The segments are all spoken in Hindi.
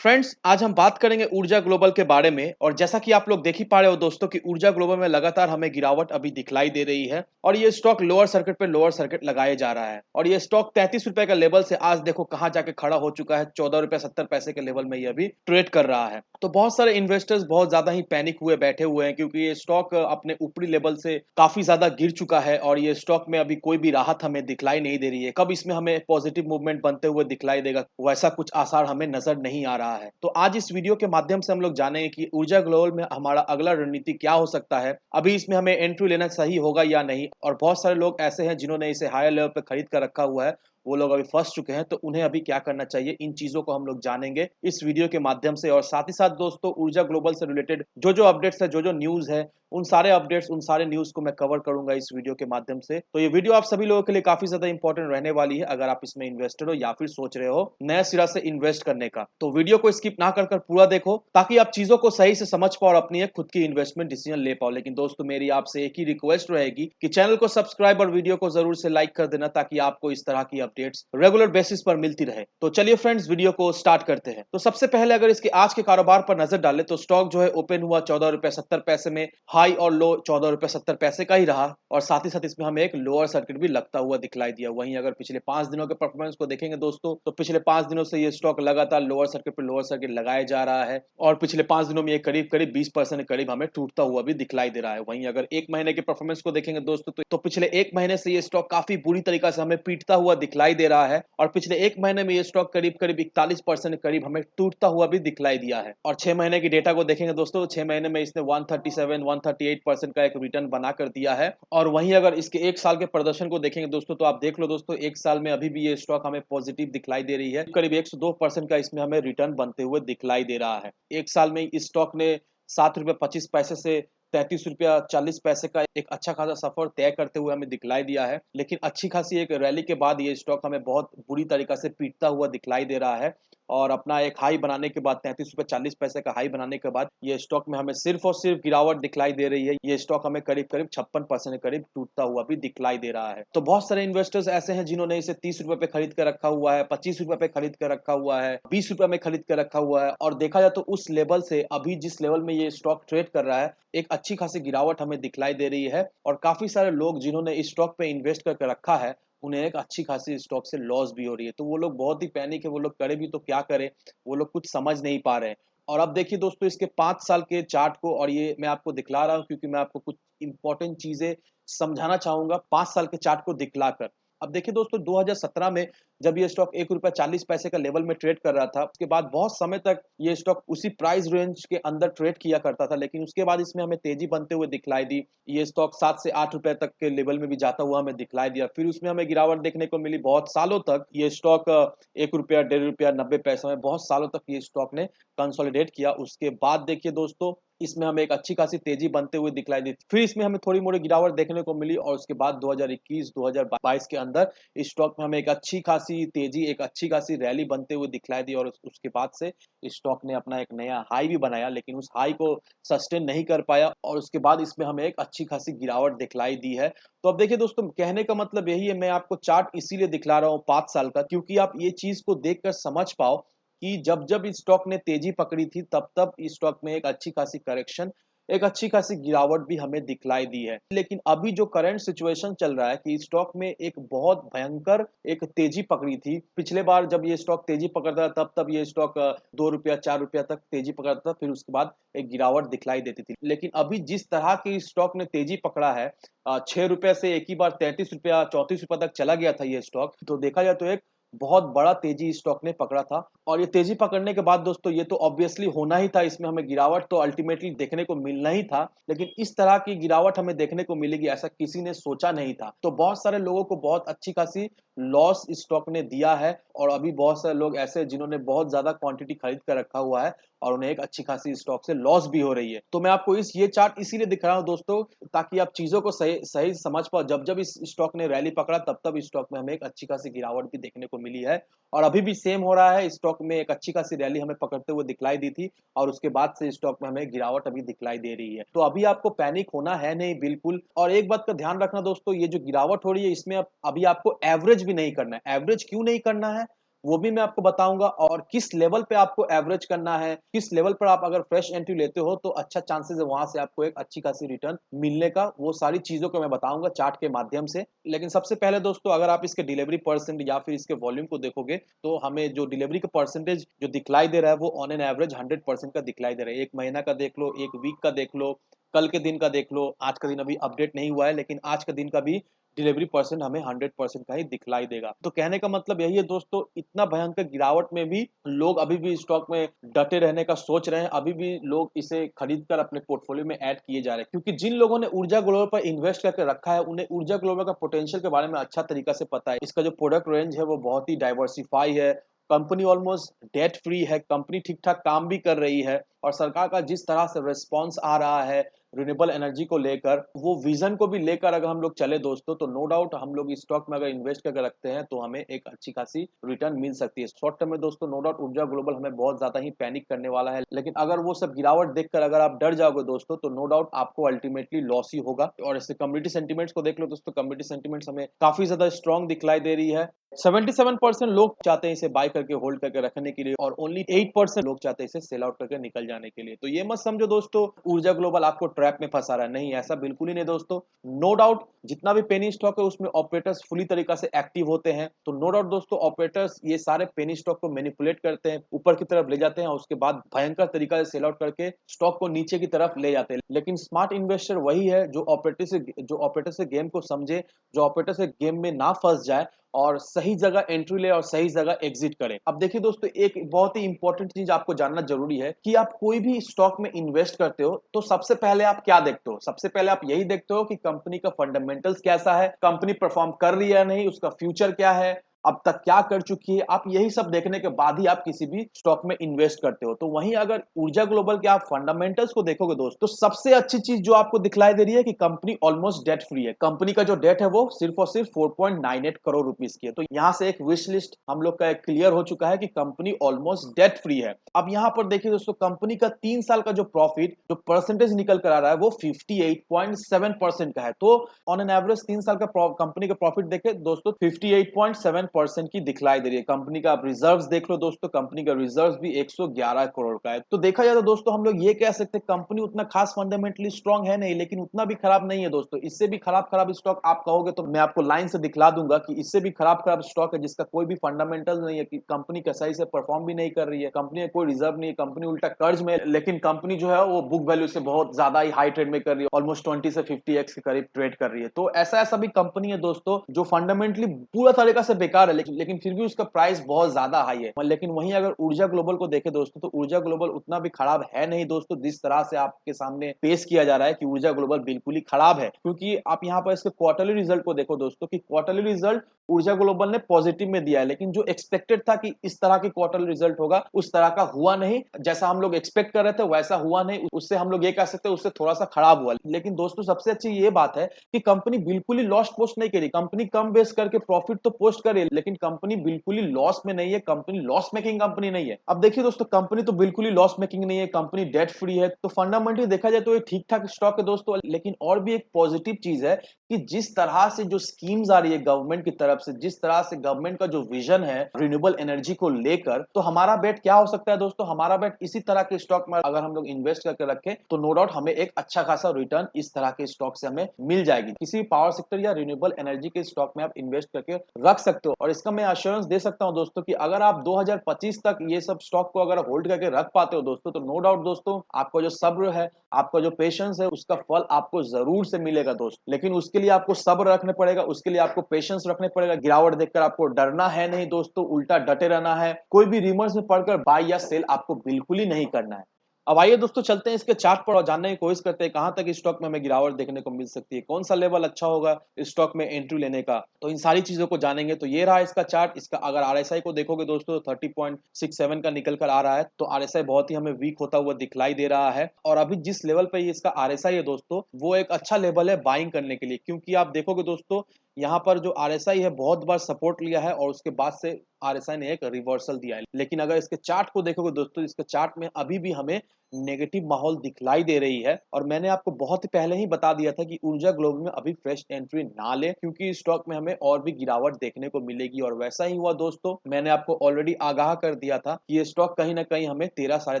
फ्रेंड्स, आज हम बात करेंगे ऊर्जा ग्लोबल के बारे में। और जैसा कि आप लोग देख ही पा रहे हो दोस्तों कि ऊर्जा ग्लोबल में लगातार हमें गिरावट अभी दिखलाई दे रही है और ये स्टॉक लोअर सर्किट पे लोअर सर्किट लगाया जा रहा है और ये स्टॉक 33 रुपए का लेवल से आज देखो कहां जाके खड़ा हो चुका है। 14 रुपए 70 पैसे के लेवल में ये अभी ट्रेड कर रहा है। तो बहुत सारे इन्वेस्टर्स बहुत ज्यादा ही पैनिक हुए बैठे हुए हैं क्योंकि ये स्टॉक अपने ऊपरी लेवल से काफी ज्यादा गिर चुका है और ये स्टॉक में अभी कोई भी राहत हमें दिखलाई नहीं दे रही है। कब इसमें हमें पॉजिटिव मूवमेंट बनते हुए दिखलाई देगा, वैसा कुछ आसार हमें नजर नहीं आ रहा है। तो आज इस वीडियो के माध्यम से हम लोग जानेंगे कि ऊर्जा ग्लोबल में हमारा अगला रणनीति क्या हो सकता है, अभी इसमें हमें एंट्री लेना सही होगा या नहीं। और बहुत सारे लोग ऐसे हैं जिन्होंने इसे हायर लेवल पे खरीद कर रखा हुआ है, वो लोग अभी फंस चुके हैं, तो उन्हें अभी क्या करना चाहिए, इन चीजों को हम लोग जानेंगे इस वीडियो के माध्यम से। और साथ ही साथ दोस्तों, ऊर्जा ग्लोबल से रिलेटेड जो जो अपडेट्स है, जो जो न्यूज है, उन सारे अपडेट्स, उन सारे न्यूज को मैं कवर करूंगा इस वीडियो के माध्यम से। तो ये वीडियो आप सभी लोगों के लिए काफी ज्यादा इंपॉर्टेंट रहने वाली है अगर आप इसमें इन्वेस्टर हो या फिर सोच रहे हो नया सिरा से इन्वेस्ट करने का। तो वीडियो को स्किप ना कर पूरा देखो ताकि आप चीजों को सही से समझ पाओ और अपनी एक खुद की इन्वेस्टमेंट डिसीजन ले पाओ। लेकिन दोस्तों, मेरी आपसे एक ही रिक्वेस्ट रहेगी कि चैनल को सब्सक्राइब और वीडियो को जरूर से लाइक कर देना ताकि आपको इस तरह की अपडेट्स रेगुलर बेसिस पर मिलती रहे। तो चलिए फ्रेंड्स, वीडियो को स्टार्ट करते हैं। तो सबसे पहले अगर इसके आज के कारोबार पर नजर डालें तो स्टॉक जो है ओपन हुआ 14 रुपए 70 पैसे में, हाई और लो 14 रुपए 70 पैसे का ही रहा और साथ ही साथ इसमें हमें एक लोअर सर्किट भी लगता हुआ दिखलाई दिया। वहीं अगर पिछले 5 दिनों के परफॉर्मेंस को देखेंगे दोस्तों, तो पिछले 5 दिनों से ये स्टॉक लगातार लोअर सर्किट पर लोअर सर्किट लगाया जा रहा है और पिछले 5 दिनों में ये करीब करीब 20% के करीब हमें टूटता हुआ भी दिखलाई दे रहा है। वहीं अगर एक महीने के परफॉर्मेंस को देखेंगे दोस्तों, तो पिछले एक महीने से ये स्टॉक काफी बुरी तरीका से हमें पीटता हुआ दिखलाई दे रहा है और पिछले एक महीने में ये स्टॉक करीब करीब 41% करीब हमें टूटता हुआ भी दिखलाई दिया है। और 6 महीने की डेटा को देखेंगे दोस्तों, 6 महीने में इसने 137 138% का एक रिटर्न बना कर दिया है। और वहीं अगर इसके एक साल के प्रदर्शन को देखेंगे दोस्तों, तो आप देख लो दोस्तों, एक साल में अभी भी ये स्टॉक हमें पॉजिटिव दिखलाई दे रही है। करीब 102% का इसमें हमें रिटर्न बनते हुए दिखलाई दे रहा है। एक साल में इस स्टॉक ने 7 रुपए 25 पैसे से 33 रुपया 40 पैसे का एक अच्छा खासा सफर तय करते हुए हमें दिखलाई दिया है। लेकिन अच्छी खासी एक रैली के बाद ये स्टॉक हमें बहुत बुरी तरीका से पीटता हुआ दिखलाई दे रहा है और अपना एक हाई बनाने के बाद 33 रुपए 40 पैसे का हाई बनाने के बाद ये स्टॉक में हमें सिर्फ और सिर्फ गिरावट दिखलाई दे रही है। ये स्टॉक हमें करीब करीब 56% के करीब टूटता हुआ भी दिखलाई दे रहा है। तो बहुत सारे इन्वेस्टर्स ऐसे हैं जिन्होंने इसे 30 रुपए पे खरीद कर रखा हुआ है, 25 रुपए पे खरीद कर रखा हुआ है, 20 रुपए में खरीद कर रखा हुआ है। और देखा जाए तो उस लेवल से अभी जिस लेवल में ये स्टॉक ट्रेड कर रहा है, एक अच्छी खासी गिरावट हमें दिखलाई दे रही है। और काफी सारे लोग जिन्होंने इस स्टॉक पे इन्वेस्ट करके रखा है, उन्हें एक अच्छी खासी स्टॉक से लॉस भी हो रही है। तो वो लोग बहुत ही पैनिक है, वो लोग करे भी तो क्या करे, वो लोग कुछ समझ नहीं पा रहे हैं। और अब देखिए दोस्तों, इसके 5 साल के चार्ट को, और ये मैं आपको दिखला रहा हूँ क्योंकि मैं आपको कुछ इंपॉर्टेंट चीजें समझाना चाहूंगा 5 साल के चार्ट को दिखलाकर। अब देखिए दोस्तों, 2017 में जब ये स्टॉक 1 रुपया 40 पैसे का लेवल में ट्रेड कर रहा था, उसके बाद बहुत समय तक ये स्टॉक उसी प्राइस रेंज के अंदर ट्रेड किया करता था। लेकिन उसके बाद इसमें हमें तेजी बनते हुए दिखलाई दी। ये स्टॉक 7 से 8 रुपए तक के लेवल में भी जाता हुआ हमें दिखलाई दिया। फिर उसमें हमें गिरावट देखने को मिली। बहुत सालों तक ये स्टॉक 1 रुपया 1.5 रुपया 90 पैसे में बहुत सालों तक ये स्टॉक ने कंसोलिडेट किया। उसके बाद देखिए दोस्तों, इसमें हमें एक अच्छी खासी तेजी बनते हुए दिखलाई दी। फिर इसमें हमें थोड़ी मोड़ी गिरावट देखने को मिली और उसके बाद 2021-2022 के अंदर इस स्टॉक में हमें एक अच्छी खासी तेजी, एक अच्छी खासी रैली बनते हुए दिखलाई दी। और उसके बाद से इस स्टॉक ने अपना एक नया हाई भी बनाया, लेकिन उस हाई को सस्टेन नहीं कर पाया और उसके बाद इसमें हमें एक अच्छी खासी गिरावट दिखलाई दी है। तो अब देखिए दोस्तों, कहने का मतलब यही है, मैं आपको चार्ट इसीलिए दिखला रहा हूँ 5 साल का, क्योंकि आप ये चीज को देखकर समझ पाओ कि जब जब इस स्टॉक ने तेजी पकड़ी थी, तब तब इस स्टॉक में एक अच्छी खासी करेक्शन, एक अच्छी खासी गिरावट भी हमें दिखलाई दी है। लेकिन अभी जो करंट सिचुएशन चल रहा है कि स्टॉक में एक बहुत भयंकर एक तेजी पकड़ी थी। पिछले बार जब ये स्टॉक तेजी पकड़ता था, तब तब ये स्टॉक 2 रुपया 4 रुपया तक तेजी पकड़ता था, फिर उसके बाद एक गिरावट दिखलाई देती थी। लेकिन अभी जिस तरह की स्टॉक ने तेजी पकड़ा है, 6 रुपए से एक ही बार 33 रुपया 34 रुपया तक चला गया था ये स्टॉक, तो देखा जाए तो एक बहुत बड़ा तेजी स्टॉक ने पकड़ा था। और ये तेजी पकड़ने के बाद दोस्तों, ये तो ऑब्वियसली होना ही था, इसमें हमें गिरावट तो अल्टीमेटली देखने को मिलना ही था। लेकिन इस तरह की गिरावट हमें देखने को मिलेगी ऐसा किसी ने सोचा नहीं था। तो बहुत सारे लोगों को बहुत अच्छी खासी लॉस इस स्टॉक ने दिया है और अभी बहुत सारे लोग ऐसे जिन्होंने बहुत ज्यादा क्वांटिटी खरीद कर रखा हुआ है और उन्हें एक अच्छी खासी स्टॉक से लॉस भी हो रही है। तो मैं आपको ये चार्ट इसीलिए दिखा रहा हूं दोस्तों, ताकि आप चीजों को सही सही समझ पाओ। जब जब इस स्टॉक ने रैली पकड़ा, तब तब इस स्टॉक में हमें एक अच्छी खासी गिरावट भी देखने को मिली है और अभी भी सेम हो रहा है। स्टॉक में एक अच्छी खासी रैली हमें पकड़ते हुए दिखलाई दी थी और उसके बाद से स्टॉक में हमें गिरावट अभी दिखलाई दे रही है। तो अभी आपको पैनिक होना है नहीं, बिल्कुल। और एक बात का ध्यान रखना दोस्तों, ये जो गिरावट हो रही है, इसमें अभी आपको एवरेज भी नहीं करना है। एवरेज क्यों नहीं करना है? वो भी मैं आपको बताऊंगा, और किस लेवल पे आपको एवरेज करना है, किस लेवल पर आप अगर फ्रेश एंट्री लेते हो तो अच्छा चांसेस है वहां से आपको एक अच्छी खासी रिटर्न मिलने का। वो सारी चीजों को मैं बताऊंगा चार्ट के माध्यम से। लेकिन सबसे पहले दोस्तों, अगर आप इसके डिलीवरी परसेंट या फिर इसके वॉल्यूम को देखोगे तो हमें जो डिलीवरी का परसेंटेज जो दिखलाई दे रहा है वो ऑन एन एवरेज 100% का दिखलाई दे रहा है। एक महीना का देख लो, एक वीक का देख लो, कल के दिन का देख लो, आज का दिन अभी अपडेट नहीं हुआ है लेकिन आज का दिन का भी डिलीवरी परसेंट हमें 100% का ही दिखलाई देगा। तो कहने का मतलब यही है दोस्तों, इतना भयंकर गिरावट में भी लोग अभी भी स्टॉक में डटे रहने का सोच रहे हैं, अभी भी लोग इसे खरीद कर अपने पोर्टफोलियो में ऐड किए जा रहे हैं। क्योंकि जिन लोगों ने ऊर्जा ग्लोबल पर इन्वेस्ट करके रखा है उन्हें ऊर्जा ग्लोबल का पोटेंशियल के बारे में अच्छा तरीका से पता है। इसका जो प्रोडक्ट रेंज है वो बहुत ही डाइवर्सिफाई है, कंपनी ऑलमोस्ट डेट फ्री है, कंपनी ठीक ठाक काम भी कर रही है, और सरकार का जिस तरह से रिस्पॉन्स आ रहा है रिन्यूएबल एनर्जी को लेकर, वो विजन को भी लेकर अगर हम लोग चले दोस्तों तो नो डाउट हम लोग इस स्टॉक में अगर इन्वेस्ट करके रखते हैं तो हमें एक अच्छी खासी रिटर्न मिल सकती है। शॉर्ट टर्म में दोस्तों नो डाउट ऊर्जा ग्लोबल हमें बहुत ज्यादा ही पैनिक करने वाला है, लेकिन अगर वो सब गिरावट देखकर अगर आप डर जाओगे दोस्तों तो नो डाउट आपको अल्टीमेटली लॉस ही होगा। और इससे कम्युनिटी सेंटिमेंट्स को देख लो दोस्तों, कम्युनिटी सेंटिमेंट्स हमें काफी ज्यादा स्ट्रॉन्ग दिखलाई दे रही है। 77% लोग चाहते हैं इसे बाय करके होल्ड करके रखने के लिए, और ओनली 8% लोग चाहते हैं इसे सेल आउट करके निकल जाने के लिए। तो ये मत समझो दोस्तों ऊर्जा ग्लोबल आपको ट्रैप में फंसा रहा है, नहीं, ऐसा बिल्कुल ही नहीं दोस्तों। नो डाउट जितना भी पेनी स्टॉक है उसमें ऑपरेटर्स फुली तरीका से एक्टिव होते हैं, तो नो डाउट दोस्तों ऑपरेटर्स ये सारे पेनी स्टॉक को मैनिपुलेट करते हैं, ऊपर की तरफ ले जाते हैं और उसके बाद भयंकर तरीका से सेल आउट करके स्टॉक को नीचे की तरफ ले जाते हैं। लेकिन स्मार्ट इन्वेस्टर वही है जो ऑपरेटर से गेम को समझे, जो ऑपरेटर से गेम में ना फंस जाए और सही जगह एंट्री ले और सही जगह एग्जिट करें। अब देखिए दोस्तों, एक बहुत ही इंपॉर्टेंट चीज आपको जानना जरूरी है कि आप कोई भी स्टॉक में इन्वेस्ट करते हो तो सबसे पहले आप क्या देखते हो? सबसे पहले आप यही देखते हो कि कंपनी का फंडामेंटल्स कैसा है, कंपनी परफॉर्म कर रही है या नहीं, उसका फ्यूचर क्या है, अब तक क्या कर चुकी है। आप यही सब देखने के बाद ही आप किसी भी स्टॉक में इन्वेस्ट करते हो। तो वहीं अगर ऊर्जा ग्लोबल के आप फंडामेंटल्स को देखोगे दोस्त, तो सबसे अच्छी चीज जो आपको दिखलाई दे रही है कि कंपनी ऑलमोस्ट डेट फ्री है। कंपनी का जो डेट है वो सिर्फ और सिर्फ 4.98 करोड़ रुपीस की है। तो यहाँ से एक विश लिस्ट हम लोग का एक क्लियर हो चुका है कि कंपनी ऑलमोस्ट डेट फ्री है। अब यहाँ पर देखिए दोस्तों, कंपनी का 3 साल का जो प्रॉफिट जो परसेंटेज निकल कर आ रहा है वो 58.7% का है। तो ऑन एन एवरेज 3 साल का कंपनी का प्रॉफिट देखे दोस्तों 58.7% की दिखलाई दे रही है। कंपनी का आप रिजर्व्स देख लो दोस्तों, कंपनी का रिजर्व्स भी 111 करोड़ का है। तो देखा जाए तो दोस्तों हम लोग ये कह सकते हैं कंपनी उतना खास फंडामेंटली स्ट्रांग है नहीं, लेकिन उतना भी खराब नहीं है दोस्तों। इससे भी खराब खराब स्टॉक आप कहोगे तो मैं आपको लाइन से दिखला दूंगा कि इससे भी खराब खराब स्टॉक है जिसका कोई भी फंडामेंटल नहीं है, कि कंपनी का सही से परफॉर्म भी नहीं कर रही है, कंपनी में कोई रिजर्व नहीं है, कंपनी उल्टा कर्ज में, लेकिन कंपनी जो है वो बुक वैल्यू से बहुत ज्यादा ही हाई ट्रेड में कर रही है, ऑलमोस्ट 20 से 50x के करीब ट्रेड कर रही है। तो ऐसा ऐसा भी कंपनी है दोस्तों जो फंडामेंटली पूरा तरीका से बेकार है, लेकिन फिर भी उसका प्राइस बहुत ज्यादा हाई है। लेकिन वहीं अगर ऊर्जा ग्लोबल को देखें दोस्तों तो ऊर्जा ग्लोबल उतना भी खराब है नहीं दोस्तों, जिस तरह से आपके सामने पेश किया जा रहा है कि ऊर्जा ग्लोबल बिल्कुल ही खराब है। क्योंकि आप यहाँ पर इसके क्वार्टरली रिजल्ट को देखो दोस्तों कि क्वार्टरली रिजल्ट ऊर्जा ग्लोबल ने पॉजिटिव में दिया है, लेकिन जो एक्सपेक्टेड था कि इस तरह की क्वार्टरली रिजल्ट होगा उस तरह का हुआ नहीं। जैसा हम लोग एक्सपेक्ट कर रहे थे वैसा हुआ नहीं, उससे हम लोग ये कह सकते हैं उससे थोड़ा सा खराब हुआ। लेकिन दोस्तों सबसे अच्छी ये बात है कि कंपनी बिल्कुल ही लॉस पोस्ट नहीं करी, कंपनी कम बेस करके प्रॉफिट तो पोस्ट करे, लेकिन कंपनी बिल्कुल ही लॉस में नहीं है, कंपनी लॉस मेकिंग कंपनी नहीं है। अब देखिए दोस्तों, कंपनी तो बिल्कुल ही लॉस मेकिंग नहीं है, कंपनी डेट फ्री है, तो फंडामेंटली देखा जाए तो ये ठीक ठाक स्टॉक है दोस्तों। लेकिन और भी एक पॉजिटिव चीज है कि जिस तरह से जो स्कीम्स आ रही है गवर्नमेंट की तरफ से, जिस तरह से गवर्नमेंट का जो विजन है रिन्यूएबल एनर्जी को लेकर, तो हमारा बेट क्या हो सकता है दोस्तों? हमारा बेट इसी तरह के स्टॉक में अगर हम लोग इन्वेस्ट करके रखें तो नो डाउट हमें एक अच्छा खासा रिटर्न इस तरह के स्टॉक से हमें मिल जाएगी। किसी भी पावर सेक्टर या रिन्यूएबल एनर्जी के स्टॉक में आप इन्वेस्ट करके रख सकते हो। और इसका मैं अश्योरेंस दे सकता हूं दोस्तों कि अगर आप 2025 तक ये सब स्टॉक को अगर होल्ड करके रख पाते हो दोस्तों, तो नो डाउट दोस्तों आपका जो सब्र है, आपका जो पेशेंस है, उसका फल आपको जरूर से मिलेगा दोस्त। लेकिन उसके लिए आपको सब्र रखने पड़ेगा, उसके लिए आपको पेशेंस रखने पड़ेगा। गिरावट देखकर आपको डरना है नहीं दोस्तों, उल्टा डटे रहना है। कोई भी रिमर्स में पढ़कर बाय या सेल आपको बिल्कुल ही नहीं करना है। अब आइए दोस्तों चलते हैं इसके चार्ट पर और जानने की कोशिश करते हैं कहां तक इस स्टॉक में हमें गिरावट देखने को मिल सकती है, कौन सा लेवल अच्छा होगा इस स्टॉक में एंट्री लेने का। तो इन सारी चीजों को जानेंगे। तो ये रहा इसका चार्ट। इसका अगर आरएसआई को देखोगे दोस्तों 30.67 का निकल कर आ रहा है, तो आरएसआई बहुत ही हमें वीक होता हुआ दिखलाई दे रहा है। और अभी जिस लेवल पे इसका आरएसआई है दोस्तों, वो एक अच्छा लेवल है बाइंग करने के लिए। क्योंकि आप देखोगे दोस्तों यहाँ पर जो RSI है बहुत बार सपोर्ट लिया है और उसके बाद से RSI ने एक रिवर्सल दिया है। लेकिन अगर इसके चार्ट को देखोगे दोस्तों, इसके चार्ट में अभी भी हमें नेगेटिव माहौल दिखलाई दे रही है और मैंने आपको बहुत ही पहले ही बता दिया था कि ऊर्जा ग्लोबल में अभी फ्रेश एंट्री ना ले, क्योंकि इस स्टॉक में हमें और भी गिरावट देखने को मिलेगी और वैसा ही हुआ दोस्तों। मैंने आपको ऑलरेडी आगाह कर दिया था कि ये स्टॉक कहीं ना कहीं हमें 13 साढ़े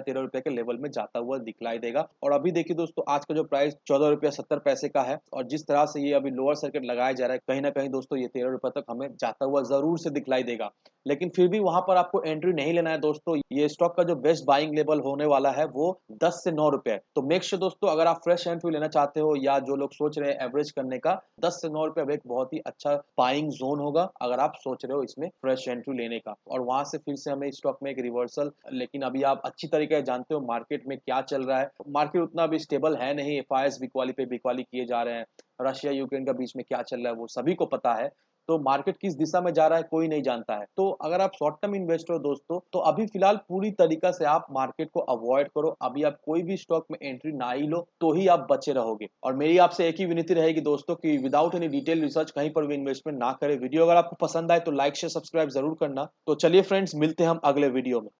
13 रुपए के लेवल में जाता हुआ दिखलाई देगा। और अभी देखिए दोस्तों, आज का जो प्राइस 14 रुपया 70 पैसे का है और जिस तरह से ये अभी लोअर सर्किट लगाया जा रहा है, कहीं ना कहीं दोस्तों ये 13 रुपए तक हमें जाता हुआ जरूर से दिखलाई देगा। लेकिन फिर भी वहां पर आपको एंट्री नहीं लेना है दोस्तों। ये स्टॉक का जो बेस्ट बाइंग लेवल होने वाला है वो 10 से 9 रुपए है। तो मेक श्योर दोस्तों, अगर आप फ्रेश एंट्री लेना चाहते हो या जो लोग सोच रहे हैं एवरेज करने का, 10 से 9 रुपए अब एक बहुत ही अच्छा बाइंग जोन होगा अगर आप सोच रहे हो इसमें फ्रेश एंट्री लेने का। और वहां से फिर से हमें स्टॉक में एक रिवर्सल, लेकिन अभी आप अच्छी तरीके से जानते हो मार्केट में क्या चल रहा है। मार्केट उतना भी स्टेबल है नहीं, एफआईएस बिकवाली पे बिकवाली किए जा रहे हैं, रशिया यूक्रेन का बीच में क्या चल रहा है वो सभी को पता है। तो मार्केट किस दिशा में जा रहा है कोई नहीं जानता है। तो अगर आप शॉर्ट टर्म इन्वेस्टर हो दोस्तों, तो अभी फिलहाल पूरी तरीका से आप मार्केट को अवॉइड करो। अभी आप कोई भी स्टॉक में एंट्री ना ही लो तो ही आप बचे रहोगे। और मेरी आपसे एक ही विनती रहेगी दोस्तों कि विदाउट एनी डिटेल रिसर्च कहीं पर भी इन्वेस्टमेंट ना करें। वीडियो अगर आपको पसंद आए तो लाइक शेयर सब्सक्राइब जरूर करना। तो चलिए फ्रेंड्स, मिलते हैं हम अगले वीडियो में।